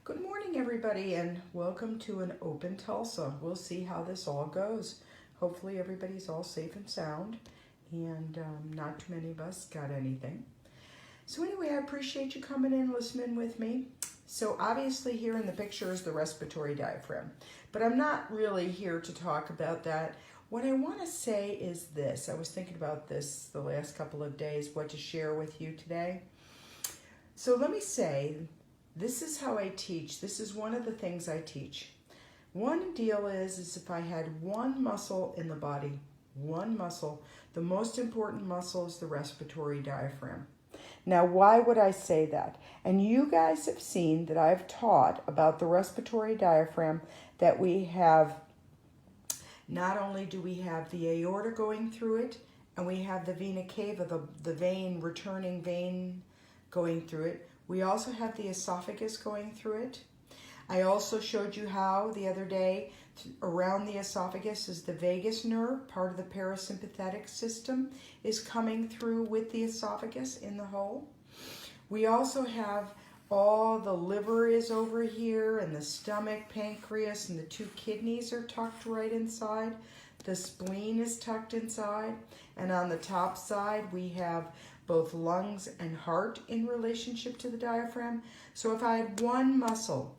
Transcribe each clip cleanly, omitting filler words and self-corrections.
Good morning, everybody, and welcome to an open Tulsa. We'll see how this all goes. Hopefully everybody's all safe and sound, and not too many of us got anything. So anyway, I appreciate you coming in, listening with me. So obviously here in the picture is the respiratory diaphragm, but I'm not really here to talk about that. What I want to say is this. I was thinking about this the last couple of days, what to share with you today. So let me say, this is how I teach. This is one of the things I teach. One deal is if I had one muscle in the body, one muscle, the most important muscle is the respiratory diaphragm. Now, why would I say that? And you guys have seen that I've taught about the respiratory diaphragm, that we have, not only do we have the aorta going through it, and we have the vena cava, the vein, returning vein going through it. We also have the esophagus going through it. I also showed you how the other day around the esophagus is the vagus nerve, part of the parasympathetic system, is coming through with the esophagus in the hole. We also have all the liver is over here, and the stomach, pancreas, and the two kidneys are tucked right inside. The spleen is tucked inside, and on the top side we have both lungs and heart in relationship to the diaphragm. So if I had one muscle,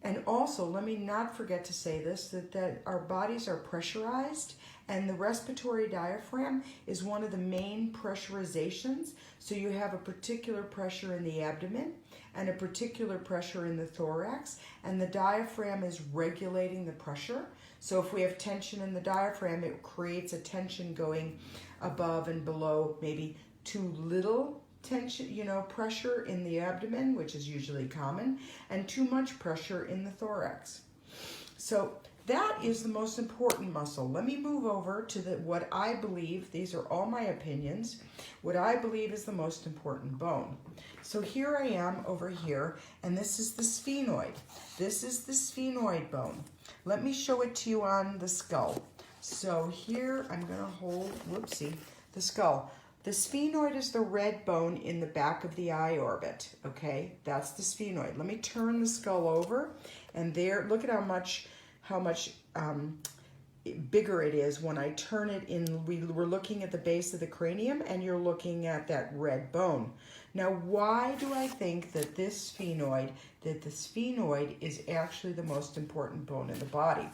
and also let me not forget to say this, that our bodies are pressurized, and the respiratory diaphragm is one of the main pressurizations. So you have a particular pressure in the abdomen and a particular pressure in the thorax, and the diaphragm is regulating the pressure. So if we have tension in the diaphragm, it creates a tension going above and below, maybe too little tension, pressure in the abdomen, which is usually common, and too much pressure in the thorax. So that is the most important muscle. Let me move over to what I believe, these are all my opinions, what I believe is the most important bone. So here I am over here, and this is the sphenoid. This is the sphenoid bone. Let me show it to you on the skull. So here I'm going to hold, the skull. The sphenoid is the red bone in the back of the eye orbit, okay? That's the sphenoid. Let me turn the skull over, and there, look at how much bigger it is when I turn it in. We're looking at the base of the cranium, and you're looking at that red bone. Now, why do I think that the sphenoid is actually the most important bone in the body?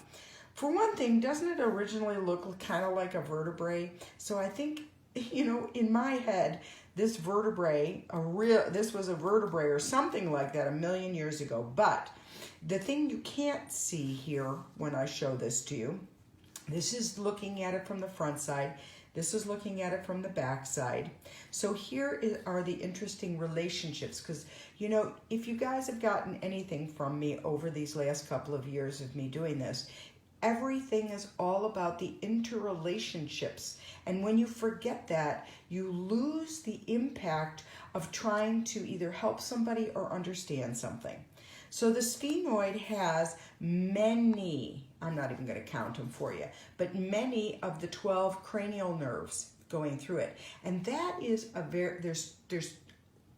For one thing, doesn't it originally look kind of like a vertebrae? So I think, in my head, this was a vertebrae or something like that 1,000,000 years ago. But the thing you can't see here when I show this to you, this is looking at it from the front side. This is looking at it from the back side. So here are the interesting relationships, because, if you guys have gotten anything from me over these last couple of years of me doing this, everything is all about the interrelationships. And when you forget that, you lose the impact of trying to either help somebody or understand something. So the sphenoid has many, I'm not even going to count them for you, but many of the 12 cranial nerves going through it. And that is there's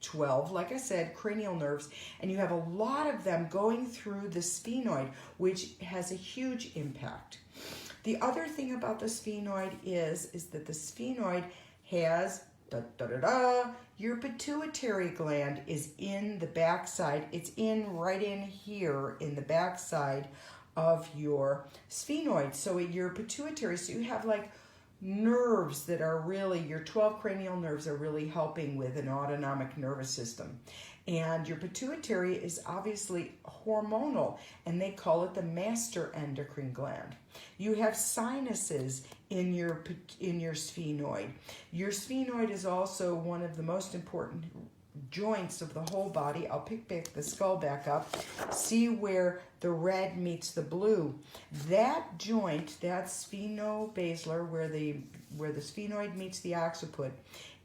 12, like I said, cranial nerves, and you have a lot of them going through the sphenoid, which has a huge impact. The other thing about the sphenoid is that the sphenoid has your pituitary gland is in the backside. It's right in here in the backside of your sphenoid. So your pituitary, so you have like nerves that are really, your 12 cranial nerves are really helping with an autonomic nervous system. And your pituitary is obviously hormonal, and they call it the master endocrine gland. You have sinuses in your sphenoid. Your sphenoid is also one of the most important joints of the whole body. I'll pick the skull back up. See where the red meets the blue. That joint, that sphenobasilar, where the sphenoid meets the occiput,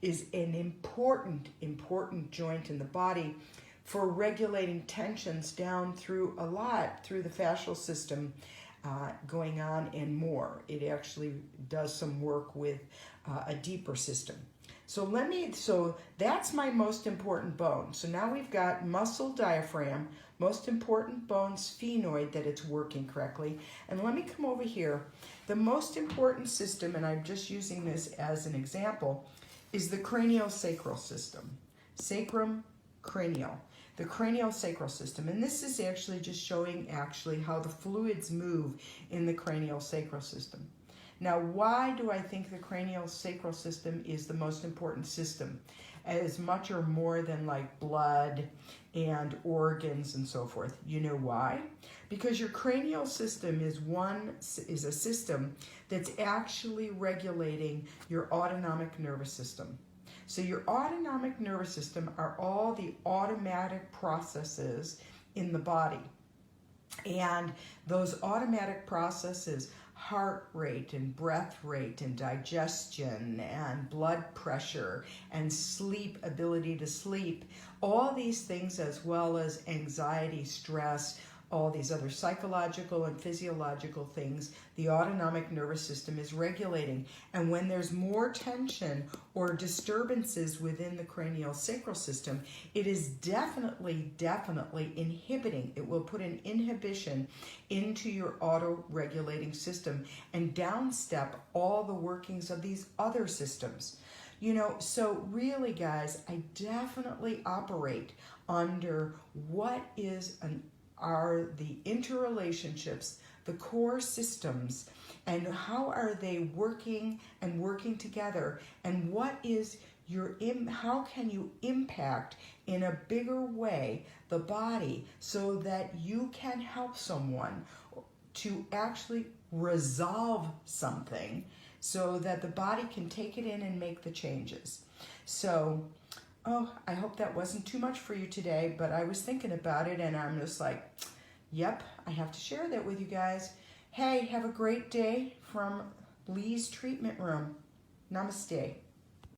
is an important joint in the body for regulating tensions down through the fascial system going on and more. It actually does some work with a deeper system. So that's my most important bone. So now we've got muscle diaphragm, most important bone sphenoid, that it's working correctly. And let me come over here. The most important system, and I'm just using this as an example, is the craniosacral system. Sacrum cranial. The craniosacral system. And this is actually just showing how the fluids move in the craniosacral system. Now, why do I think the craniosacral system is the most important system? As much or more than like blood and organs and so forth. You know why? Because your cranial system is a system that's actually regulating your autonomic nervous system. So your autonomic nervous system are all the automatic processes in the body. And those automatic processes, heart rate and breath rate and digestion and blood pressure and sleep, ability to sleep, all these things, as well as anxiety, stress, all these other psychological and physiological things, the autonomic nervous system is regulating. And when there's more tension or disturbances within the craniosacral system, it is definitely inhibiting. It will put an inhibition into your auto-regulating system and downstep all the workings of these other systems. You know, so really, guys, I definitely operate under what are the interrelationships, the core systems, and how are they working together, and what is how can you impact in a bigger way the body so that you can help someone to actually resolve something so that the body can take it in and make the changes. So, I hope that wasn't too much for you today, but I was thinking about it and I'm just like, yep, I have to share that with you guys. Hey, have a great day from Lee's Treatment Room. Namaste.